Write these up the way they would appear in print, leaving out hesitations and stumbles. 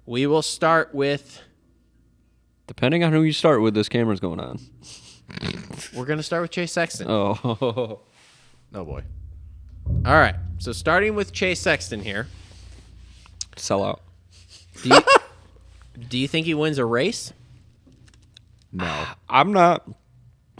We will start with... Depending on who you start with, this camera's going on. We're going to start with Chase Sexton. Oh. Oh, boy. All right. So starting with Chase Sexton here. Sell out. Do you think he wins a race? No. I'm not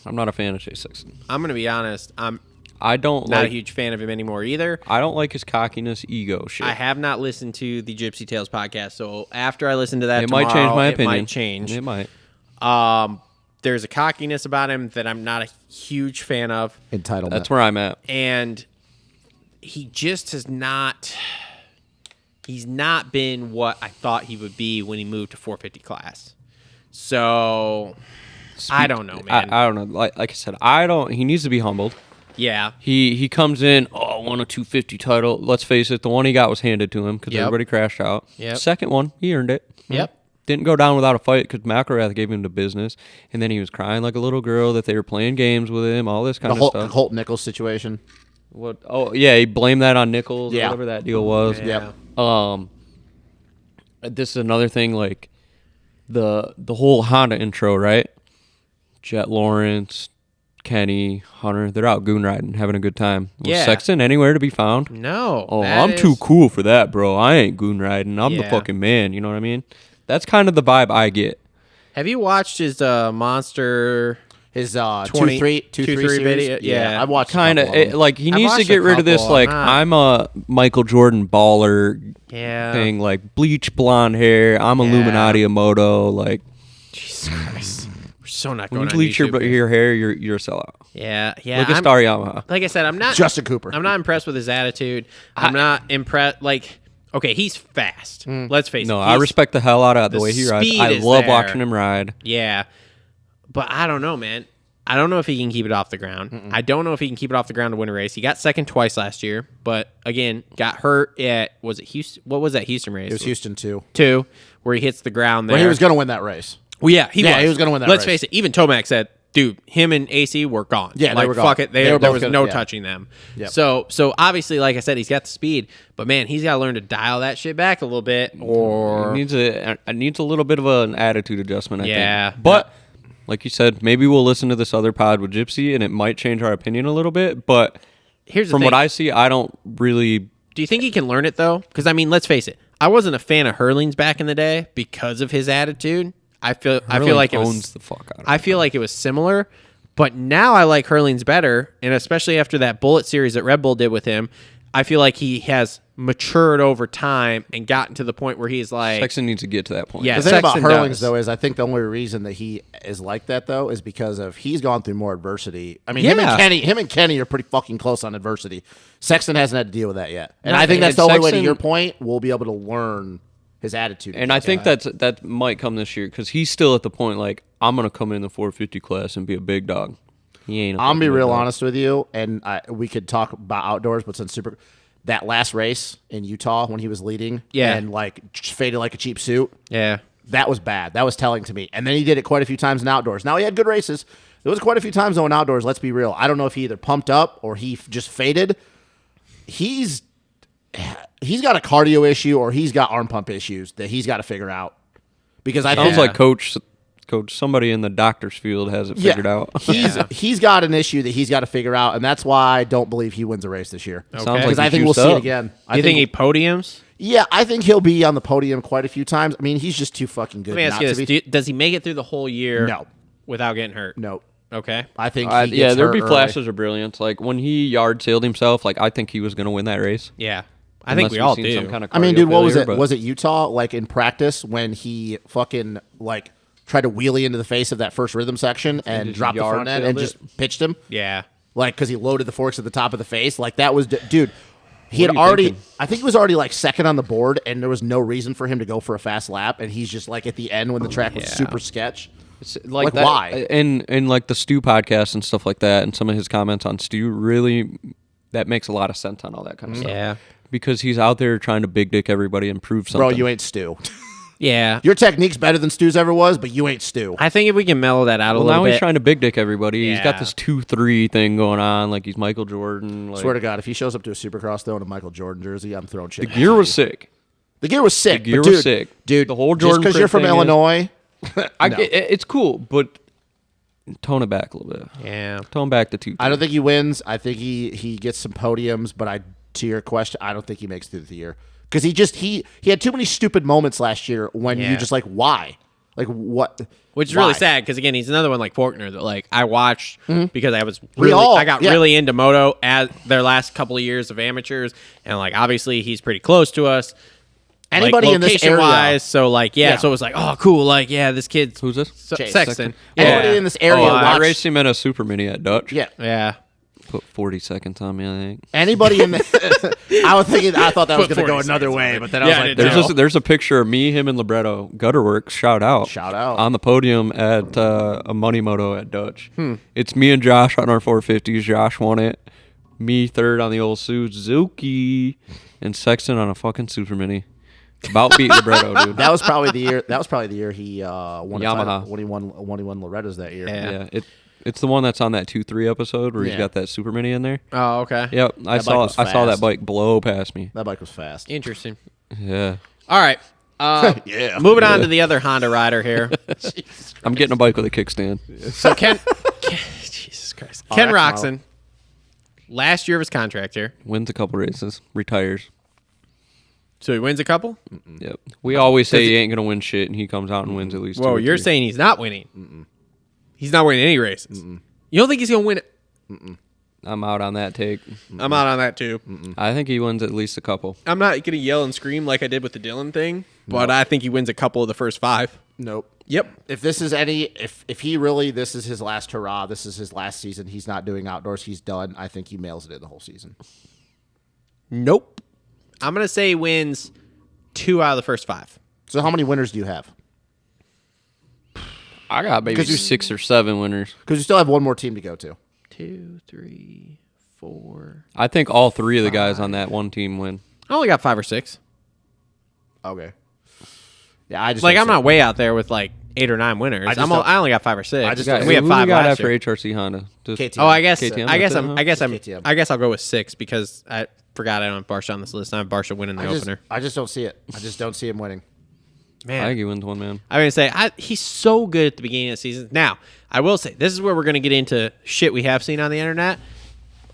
a fan of Chase Sexton. I'm going to be honest. I'm I don't not like, a huge fan of him anymore either. I don't like his cockiness, ego shit. I have not listened to the Gypsy Tales podcast, so after I listen to that It tomorrow, might change my it opinion. might change. It might. There's a cockiness about him that I'm not a huge fan of. Entitlement. That's where I'm at. And he just has not... He's not been what I thought he would be when he moved to 450 class. So, I don't know, man. I don't know. Like I said, he needs to be humbled. Yeah. He comes in, I won a 250 title. Let's face it, the one he got was handed to him because everybody crashed out. Yep. Second one, he earned it. Yep. Didn't go down without a fight because McElrath gave him the business. And then he was crying like a little girl that they were playing games with him, all this kind of stuff. The Holt Nichols situation. What? Oh, yeah, he blamed that on Nichols or Yeah. whatever that deal was. Yeah. This is another thing, like the whole Honda intro, right? Jet Lawrence, Kenny, Hunter, they're out goon riding, having a good time. Was Yeah. Sexton anywhere to be found? No. Oh, that I'm is- too cool for that, bro. I ain't goon riding. I'm the Yeah. fucking man. You know what I mean? That's kind of the vibe I get. Have you watched his Monster... His 20 2-3 2-3 video? Yeah. I've watched Kind of like he I've needs to watched get a rid of this. couple. Like I'm I'm a Michael Jordan baller Yeah. thing, like bleach blonde hair. I'm Illuminati of Moto. Like Jesus Christ. We're so not when going you on bleach YouTube here. your hair, you're a sellout. Yeah. Yeah. Look at Star Yamaha. Like I said, I'm not... Justin Cooper. I'm not impressed with his attitude. I'm not impressed... Like... Okay, he's fast. Let's face it. No, I He's- respect the hell out of the the way he rides. speed I is love there. watching him ride. Yeah. But I don't know, man. I don't know if he can keep it off the ground. I don't know if he can keep it off the ground to win a race. He got second twice last year, but again, got hurt at, was it Houston? What was that Houston race? It was Houston 2. 2, where he hits the ground there. Well, he was going to win that race. Well, yeah, he was going to win that Let's race. face it, even Tomac said, dude, him and AC were gone. Yeah, like, they were gone. fuck it. They were There both was gonna- no yeah. touching them. Yep. So obviously, like I said, he's got the speed, but man, he's got to learn to dial that shit back a little bit, or... It needs a little bit of an attitude adjustment, I Yeah. think. But like you said, maybe we'll listen to this other pod with Gypsy, and it might change our opinion a little bit. But Here's the from thing. what I see, I don't really... Do you think he can learn it, though? Because, I mean, let's face it. I wasn't a fan of Hurling's back in the day because of his attitude. I feel like it was... owns the fuck out of I feel like it was similar, but now I like Hurling's better, and especially after that Bullet series that Red Bull did with him, I feel like he has matured over time and gotten to the point where he's like... Sexton needs to get to that point. Yeah. The thing about Sexton Hurlings, does. though, is I think the only reason that he is like that, though, is because of he's gone through more adversity. I mean, him and Kenny are pretty fucking close on adversity. Sexton hasn't had to deal with that yet. And No, I think that's the and only way, to Sexton- your point, we'll be able to learn his attitude. And I think that might come this year because he's still at the point, like, I'm going to come in the 450 class and be a big dog. He ain't. I'm be fucking real big dog. honest with you, and we could talk about outdoors, but since that last race in Utah when he was leading, and like faded like a cheap suit, Yeah. that was bad. That was telling to me. And then he did it quite a few times in outdoors. Now he had good races. There was quite a few times though in outdoors. Let's be real. I don't know if he either pumped up or he just faded. He's got a cardio issue or he's got arm pump issues that he's got to figure out. Because I Sounds think like coach, somebody in the doctor's field has it figured out. he's got an issue that he's got to figure out, and that's why I don't believe he wins a race this year. Okay. Sounds like Because I he's think we'll juiced see it up. again. Do you think he podiums? Yeah, I think he'll be on the podium quite a few times. I mean, he's just too fucking good. Let me ask not you to this. be. Does he make it through the whole year No. without getting hurt? No, Okay. I think Yeah, he gets there'd hurt be early. flashes of brilliance. Like when he yard sailed himself, like I think he was going to win that race. Yeah. I think we all do. Some kind of I mean, dude, what was cardio it? failure, Was it Utah? Like in practice when he fucking like tried to wheelie into the face of that first rhythm section and just dropped the yard front end sailed and it? just pitched him? Yeah. Like because he loaded the forks at the top of the face. Like that was, dude. He What had are you already, thinking? I think he was already like second on the board, and there was no reason for him to go for a fast lap. And he's just like at the end when the track was Yeah. super sketch. It's Like, that, why? And like the Stu podcast and stuff like that, and some of his comments on Stu really that makes a lot of sense on all that kind of stuff. Yeah. Because he's out there trying to big dick everybody and prove something. Bro, you ain't Stu. Yeah. Your technique's better than Stu's ever was, but you ain't Stu. I think if we can mellow that out a Well, little now bit. he's trying to big dick everybody. He's got Yeah. this 2-3 thing going on, like he's Michael Jordan. Like, Swear to God, if he shows up to a Supercross though in a Michael Jordan jersey, I'm throwing shit. the gear was sick. The gear was sick. The gear but was sick. Dude, The whole just Jordan because you're print from thing is- Illinois. It's cool, but tone it back a little bit. Yeah. Tone back the 2. I don't think he wins. I think he gets some podiums, but to your question, I don't think he makes it through the year. Because he had too many stupid moments last year when you just like, why? Like, what? Which is why? really sad because again, he's another one like Faulkner that like I watched because I was all- I got yeah. really into Moto at their last couple of years of amateurs, and like obviously he's pretty close to us. Anybody like, in this area, location-wise, so like so it was like, oh cool, like this kid's Who's this? Chase. Sexton. Anybody in this area, I watch- raced him in a Super Mini at Dutch. yeah. Put 40 seconds on me, I think. Anybody in the, I thought that was Put going to go 40 another seconds way, on but then it. I was Yeah, like, I did no. There's a picture of me, him, and Libretto. Gutterworks, shout out. Shout out. On the podium at a Money Moto at Dutch. It's me and Josh on our 450s. Josh won it. Me third on the old Suzuki. And Sexton on a fucking Super Mini. About beat Libretto, dude. That was probably the year he won Yamaha. a title, when he won Loretta's that year. Yeah. It's the one that's on that 2-3 episode where he's Yeah. got that Super Mini in there. Oh, okay. Yep, I That bike was saw that fast. bike blow past me. That bike was fast. Interesting. Yeah. All right. Yeah. Moving on to the other Honda rider here. I'm getting a bike with a kickstand. So Ken Jesus Christ. Ken that's Roxon, last year of his contract here. Wins a couple races, retires. So he wins a couple? Yep. We always say he ain't gonna win shit, and he comes out and wins at least. Whoa, 2 or you're 3. saying he's not winning. He's not winning any races. You don't think he's going to win it? I'm out on that take. I'm out on that too. I think he wins at least a couple. I'm not going to yell and scream like I did with the Dylan thing, but I think he wins a couple of the first 5. Nope. Yep. If this is if he really, this is his last hurrah, this is his last season, he's not doing outdoors, he's done, I think he mails it in the whole season. Nope. I'm going to say he wins 2 out of the first 5. So how many winners do you have? I got maybe 'Cause you- 6 or 7 winners. Because you still have one more team to go to. 2, 3, 4. I think all 3 of the guys on that one team win. I only got 5 or 6. Okay. Yeah, I just Like, don't I'm see- not way out there with like 8 or 9 winners. just don't- I only got 5 or 6. I just Guys, don't- we had who 5 we got last after year. HRC Honda. Just KTM. Oh, I guess KTM, I guess that's I'm it, I guess I'm KTM. I guess I'll go with 6 because I forgot I don't have Barsha on this list. I have Barsha winning the opener. I just don't see it. I just don't see him winning. I Man, think he wins one, man. I'm gonna say he's so good at the beginning of the season. Now, I will say this is where we're gonna get into shit we have seen on the internet.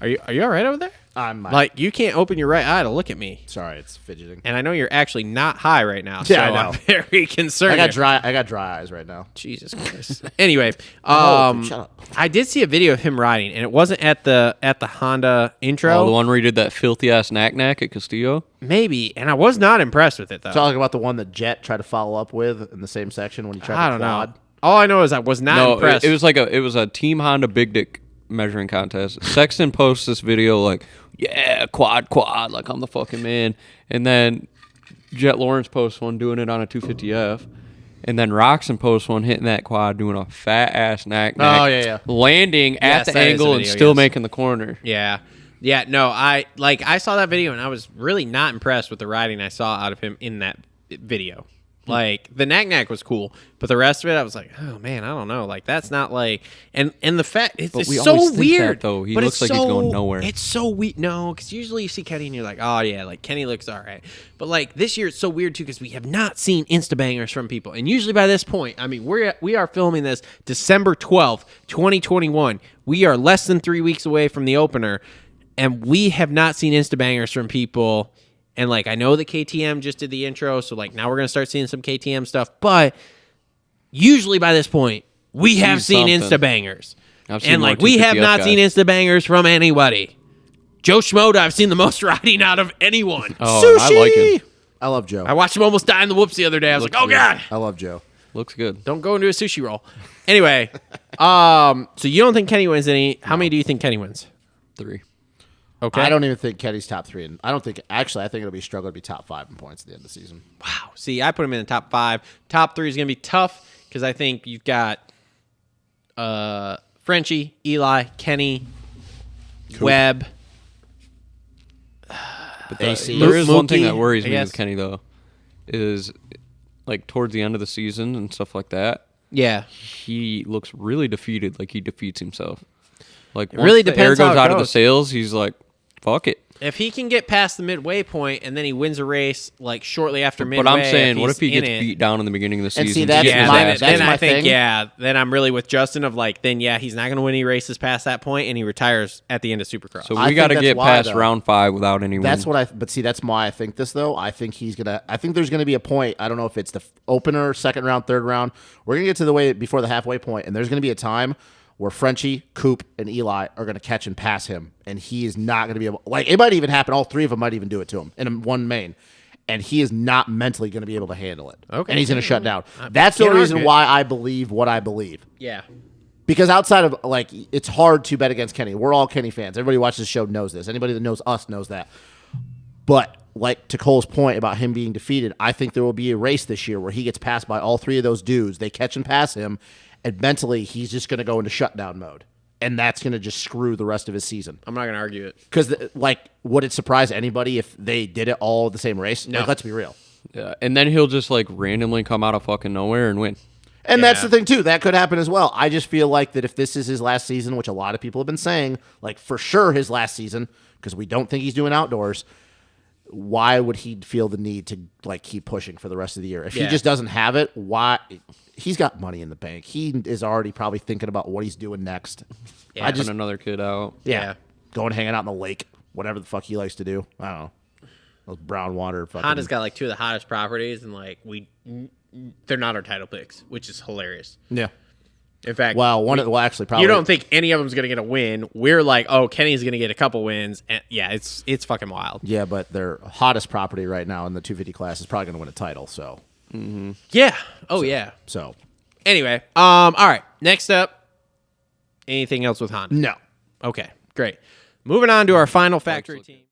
Are you all right over there? I'm Like you can't open your right eye to look at me, sorry, it's fidgeting. and I know you're actually not high right now. Yeah, so I know. I'm very concerned. I got dry eyes right now. Jesus Christ. Anyway, dude, shut up. I did see a video of him riding, and it wasn't at the Honda intro. Oh, the one where he did that filthy ass knack at Castillo. Maybe, and I was not impressed with it though. Talking about the one that Jet tried to follow up with in the same section when he tried I to don't quad. know. All I know is I was not No, impressed. it was a Team Honda Big Dick measuring contest. Sexton posts this video like, yeah, quad, like I'm the fucking man. And then Jet Lawrence posts one doing it on a 250F. And then Roxon posts one hitting that quad doing a fat ass knack. Oh, yeah. Landing Yes, at the that is the angle and video, still yes. making the corner. Yeah. Yeah, no, I saw that video and I was really not impressed with the riding I saw out of him in that video. Like the knack was cool, but the rest of it I was like, oh man, I don't know. Like that's not like and the fact it's we so always think weird that, though. He but looks it's like he's going nowhere. It's so weird. No, because usually you see Kenny and you're like, oh yeah, like Kenny looks all right. But like this year it's so weird too because we have not seen Insta bangers from people. And usually by this point, I mean we are filming this December 12th, 2021. We are less than 3 weeks away from the opener. And we have not seen Insta bangers from people. And like I know that KTM just did the intro, so like now we're gonna start seeing some KTM stuff. But usually by this point, we have seen something. Insta bangers. I've seen And more like we have 250F not guys. seen Insta bangers from anybody. Joe Schmoda, I've seen the most riding out of anyone. Oh, I like him. I love Joe. I watched him almost die in the whoops the other day. I was like, oh god, I love Joe. Looks good. don't go into a sushi roll. Anyway, so you don't think Kenny wins any? How many do you think Kenny wins? 3. Okay, I don't even think Kenny's top 3. And I don't think, actually, I think it'll be struggle to be top 5 in points at the end of the season. Wow. See, I put him in the top 5. Top 3 is going to be tough because I think you've got Frenchie, Eli, Kenny, Webb. But AC. there is one thing Mookie, that worries I me guess. with Kenny though, is like towards the end of the season and stuff like that. Yeah. He looks really defeated, like he defeats himself. Like It once really the depends air how goes it out of the goes. sails, he's like, "Fuck it." If he can get past the midway point and then he wins a race like shortly after midway, But I'm saying, what if he he's gets in it- beat down in the beginning of the season? see, that's Yeah, my- then, that's then my I think thing. then I'm really with Justin of like then he's not going to win any races past that point and he retires at the end of Supercross. So I we think got to that's get why, past though. round 5 without any That's win. what but see, that's why I think this, though. I think there's going to be a point. I don't know if it's the opener, second round, third round. We're going to get to the way before the halfway point, and there's going to be a time where Frenchie, Coop, and Eli are going to catch and pass him, and he is not going to be able. Like, it might even happen. All three of them might even do it to him in one main, and he is not mentally going to be able to handle it. Okay. And he's going to shut down. That's the can't reason argue it. why I believe what I believe. yeah. Because outside of, like, it's hard to bet against Kenny. We're all Kenny fans. Everybody who watches the show knows this. Anybody that knows us knows that. But, like, to Cole's point about him being defeated, I think there will be a race this year where he gets passed by all three of those dudes. They catch and pass him, and mentally he's just going to go into shutdown mode. And that's going to just screw the rest of his season. I'm not going to argue it. Because, like, would it surprise anybody if they did it all the same race? No. Like, let's be real. Yeah, and then he'll just like randomly come out of fucking nowhere and win. And Yeah. that's the thing, too. That could happen as well. I just feel like that if this is his last season, which a lot of people have been saying, like, for sure his last season, because we don't think he's doing outdoors, why would he feel the need to, like, keep pushing for the rest of the year? If he Yeah. just doesn't have it, why? He's got money in the bank. He is already probably thinking about what he's doing next. Yeah. Helping another kid out. Yeah. Going hanging out in the lake, whatever the fuck he likes to do. I don't know. Those brown water fucking. Honda's got like two of the hottest properties, and like they're not our title picks, which is hilarious. Yeah. In fact, Well, actually, probably. you don't think any of them's gonna get a win. We're like, oh, Kenny's gonna get a couple wins, and yeah, it's fucking wild. Yeah, but their hottest property right now in the 250 class is probably going to win a title. So. Yeah. Oh yeah. So. Anyway, all right. Next up, anything else with Honda? No. Okay, great. Moving on to our final factory team.